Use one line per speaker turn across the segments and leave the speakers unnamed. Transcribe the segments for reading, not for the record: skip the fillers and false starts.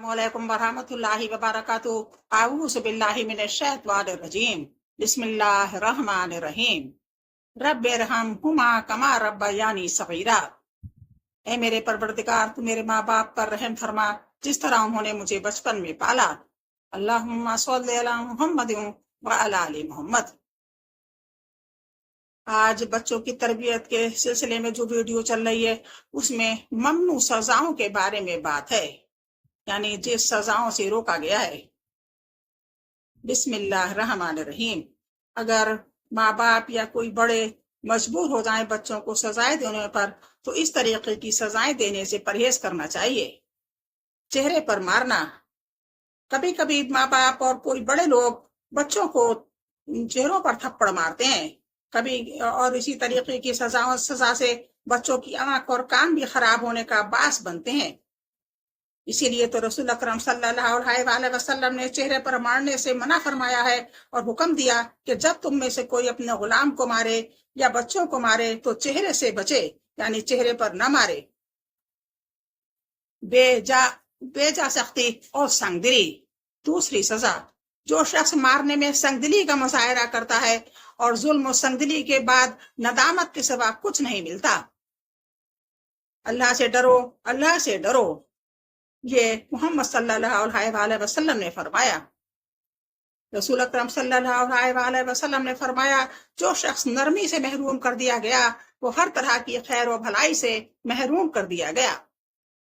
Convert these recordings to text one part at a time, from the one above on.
अस्सलामुअलैकुम वरहमतुल्लाहि वबरकातुहू। अऊज़ु बिल्लाहि मिनश शैतानिर रजीम। बिस्मिल्लाहिर रहमानिर रहीम। रब्बिरहमहुमा कमा रब्बयानी सगीरा। ए मेरे परवरदिगार, तू मेरे माँ बाप पर रहम फरमा जिस तरह उन्होंने मुझे बचपन में पाला। अल्लाहुम्मा सल्लि अला मुहम्मदिन व अला आलि मोहम्मद। आज बच्चों की तरबियत के सिलसिले में जो वीडियो चल रही है उसमें ममनू सजाओं के बारे में बात है, यानी जिस सजाओं से रोका गया है। बिस्मिल्लाहिर्रहमानिर्रहीम। अगर माँ बाप या कोई बड़े मजबूर हो जाएं बच्चों को सजाएं देने पर, तो इस तरीके की सजाएं देने से परहेज करना चाहिए। चेहरे पर मारना, कभी कभी माँ बाप और कोई बड़े लोग बच्चों को चेहरों पर थप्पड़ मारते हैं कभी, और इसी तरीके की सजा से बच्चों की आंख और कान भी खराब होने का बास बनते हैं। इसीलिए तो रसूल अकरम सल्लल्लाहु अलैहि वसल्लम ने चेहरे पर मारने से मना फरमाया है और हुक्म दिया कि जब तुम में से कोई अपने गुलाम को मारे या बच्चों को मारे तो चेहरे से बचे, यानी चेहरे पर न मारे। बेजा सख्ती और संगदिली। दूसरी सजा, जो शख्स मारने में संगदिली का मुजाहरा करता है और जुल्म और संगदिली के बाद नदामत के सिवा कुछ नहीं मिलता। अल्लाह से डरो, अल्लाह से डरो, ये मोहम्मद सल्लल्लाहु अलैहि वसल्लम ने फरमाया। रसूल अकरम सल्लल्लाहु अलैहि वसल्लम ने फरमाया, जो शख्स नरमी से महरूम कर दिया गया वो हर तरह की खैर और भलाई से महरूम कर दिया गया।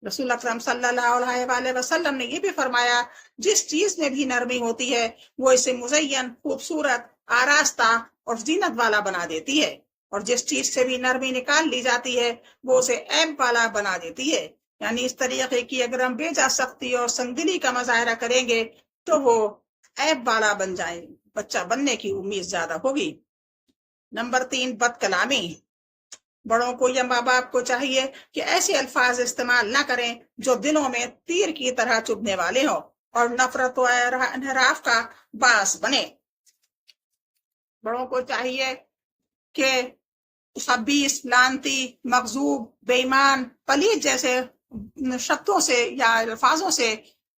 रसूल अकरम सल्लल्लाहु अलैहि वसल्लम ने ये भी फरमाया, जिस चीज में भी नरमी होती है वो इसे मुज़य्यन, खूबसूरत, आरास्ता और जीनत वाला बना देती है, और जिस चीज से भी नरमी निकाल ली जाती है वो उसे ऐब वाला बना देती है। यानी इस तरीके की अगर हम बेजा सख्ती और संगदिली का मुजाहरा करेंगे तो वो ऐब वाला बन जाए, बच्चा बनने की उम्मीद ज्यादा होगी। नंबर 3, बदकलामी। बड़ों को या माँ बाप को चाहिए कि ऐसे अल्फाज इस्तेमाल ना करें जो दिलों में तीर की तरह चुभने वाले हों और नफरत और इनहराफ का बास बने। बड़ों को चाहिए कि खबीस, लानती, मखजूब, बेईमान, पलीद जैसे शब्दों से या अल्फाजों से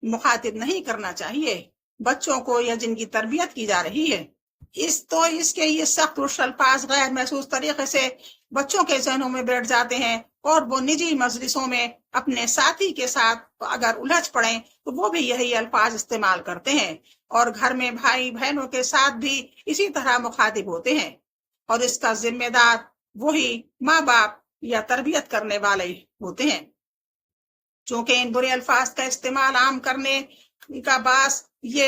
मुखातिब नहीं करना चाहिए बच्चों को या जिनकी तरबियत की जा रही है। इसके ये सख्त और अल्फाज गैर महसूस तरीके से बच्चों के जहनों में बैठ जाते हैं और वो निजी मजलिसों में अपने साथी के साथ अगर उलझ पड़े तो वो भी यही अल्फाज इस्तेमाल करते हैं, और घर में भाई बहनों के साथ भी इसी तरह मुखातिब होते हैं, और इसका जिम्मेदार वही माँ बाप या तरबियत करने वाले होते हैं। चूंकि इन बुरे अल्फाज का इस्तेमाल आम करने का बास ये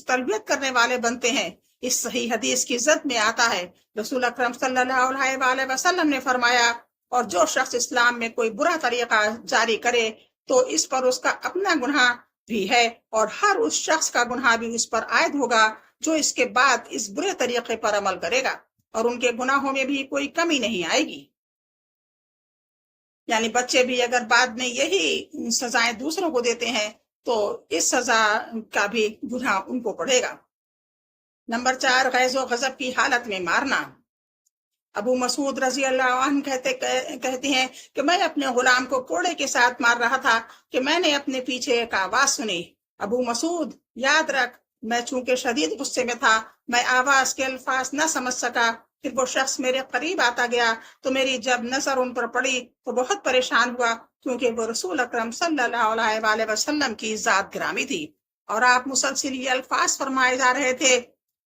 तरबियत करने वाले बनते हैं। इस सही हदीस की इज्जत में आता है, रसूल अकरम सल्लल्लाहु अलैहि वसल्लम ने फरमाया, और जो शख्स इस्लाम में कोई बुरा तरीका जारी करे तो इस पर उसका अपना गुनाह भी है और हर उस शख्स का गुनाह भी उस पर आयद होगा जो इसके बाद इस बुरे तरीके पर अमल करेगा, और उनके गुनाहों में भी कोई कमी नहीं आएगी। यानी बच्चे भी अगर बाद में यही सजाएं दूसरों को देते हैं तो इस सजा का भी गुनाह उनको पड़ेगा। नंबर 4, गैज़ो गजब की हालत में मारना। अबू मसूद रजी अल्लाह अन्हु कहते हैं कि मैं अपने गुलाम को कोड़े के साथ मार रहा था कि मैंने अपने पीछे एक आवाज सुनी। अबू मसूद, याद रख, मैं चूंकि शदीद गुस्से में था, मैं आवाज के अल्फाज न समझ सका। फिर वो शख्स मेरे करीब आता गया तो मेरी जब नजर उन पर पड़ी तो बहुत परेशान हुआ, क्योंकि वो रसूल अकरम सल्लल्लाहु अलैहि वसल्लम की जात गिरामी थी और आप मुसलसिल ये अल्फाज फरमाए जा रहे थे,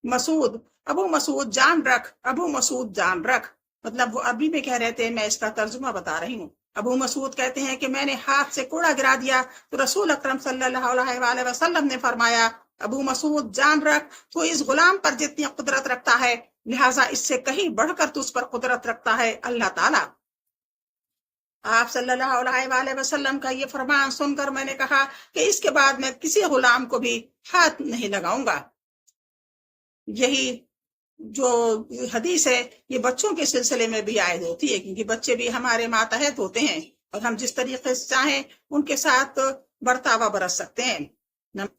मसूद, अबू मसूद जान रख, अबू मसूद जान रख। मतलब वो अभी भी कह रहे थे, मैं इसका तर्जुमा बता रही हूँ। अबू मसूद कहते हैं कि मैंने हाथ से कोड़ा गिरा दिया तो रसूल अकरम सल्लल्लाहु अलैहि वसल्लम ने फरमाया, अबू मसूद जान रख, तो इस गुलाम पर जितनी कुदरत रखता है लिहाजा इससे कहीं बढ़कर तो उस पर कुदरत रखता है अल्लाह ताला। आप सल्लल्लाहु अलैहि वसल्लम का ये फरमान सुनकर मैंने कहा कि इसके बाद मैं किसी गुलाम को भी हाथ नहीं लगाऊंगा। यही जो हदीस है ये बच्चों के सिलसिले में भी आयद होती है, क्योंकि बच्चे भी हमारे मातहत होते हैं और हम जिस तरीके से चाहें उनके साथ बर्तावा बरत सकते हैं।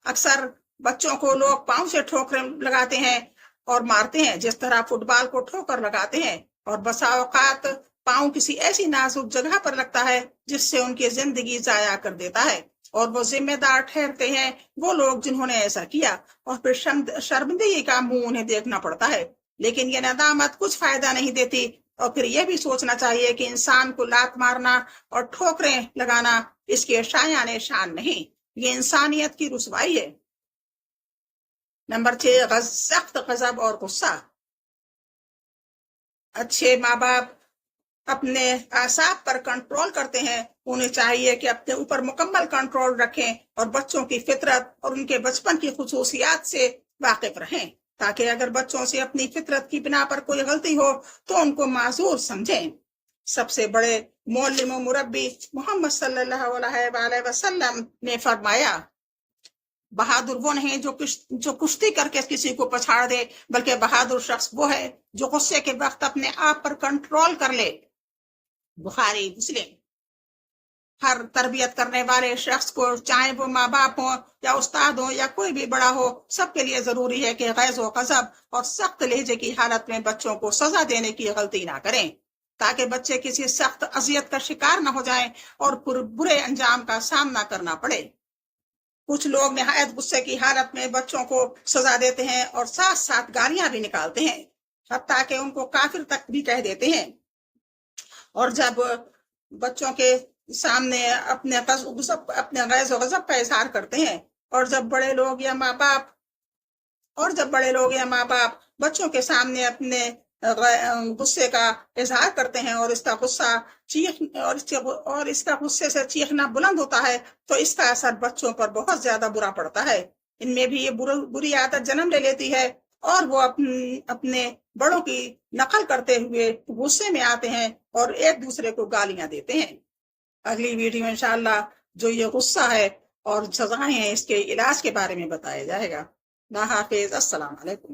अक्सर बच्चों को लोग पांव से ठोकर लगाते हैं और मारते हैं, जिस तरह फुटबॉल को ठोकर लगाते हैं, और बसा औकात पांव किसी ऐसी नाजुक जगह पर लगता है जिससे उनकी जिंदगी जाया कर देता है اور وہ ذمہ دار ٹھہرتے ہیں وہ لوگ جنہوں نے ایسا کیا، اور پھر شرمندگی کا منہ انہیں دیکھنا پڑتا ہے۔ لیکن یہ ندامت کچھ فائدہ نہیں دیتی، اور پھر یہ بھی سوچنا چاہیے کہ انسان کو لات مارنا اور ٹھوکریں لگانا اس کے شایان شان نہیں، یہ انسانیت کی رسوائی ہے۔ نمبر 6، سخت غضب اور غصہ۔ اچھے ماں باپ اپنے اعصاب پر کنٹرول کرتے ہیں، انہیں چاہیے کہ اپنے اوپر مکمل کنٹرول رکھیں اور بچوں کی فطرت اور ان کے بچپن کی خصوصیات سے واقف رہیں، تاکہ اگر بچوں سے اپنی فطرت کی بنا پر کوئی غلطی ہو تو ان کو معذور سمجھیں۔ سب سے بڑے معلم و مربی محمد صلی اللہ علیہ وسلم نے فرمایا، بہادر وہ نہیں جو کشتی کر کے کسی کو پچھاڑ دے، بلکہ بہادر شخص وہ ہے جو غصے کے وقت اپنے آپ پر کنٹرول کر لے۔ بخاری مسلم۔ ہر تربیت کرنے والے شخص کو، چاہے وہ ماں باپ ہوں یا استاد ہوں یا کوئی بھی بڑا ہو، سب کے لیے ضروری ہے کہ غیظ و غضب اور سخت لہجے کی حالت میں بچوں کو سزا دینے کی غلطی نہ کریں، تاکہ بچے کسی سخت اذیت کا شکار نہ ہو جائیں اور برے انجام کا سامنا کرنا پڑے۔ کچھ لوگ نہایت غصے کی حالت میں بچوں کو سزا دیتے ہیں اور ساتھ ساتھ گالیاں بھی نکالتے ہیں، حتیٰ کہ ان کو کافر تک بھی کہہ دیتے ہیں۔ اور جب بچوں کے سامنے اپنے غیظ و غضب کا اظہار کرتے ہیں، اور جب بڑے لوگ یا ماں باپ بچوں کے سامنے اپنے غصے کا اظہار کرتے ہیں اور اس کا غصے سے چیخنا بلند ہوتا ہے، تو اس کا اثر بچوں پر بہت زیادہ برا پڑتا ہے۔ ان میں بھی یہ بری عادت جنم لے لیتی ہے اور وہ اپنے بڑوں کی نقل کرتے ہوئے غصے میں آتے ہیں اور ایک دوسرے کو گالیاں دیتے ہیں۔ اگلی ویڈیو انشاءاللہ جو یہ غصہ ہے اور سزائیں ہیں، اس کے علاج کے بارے میں بتایا جائے گا۔ اللہ حافظ، السلام علیکم۔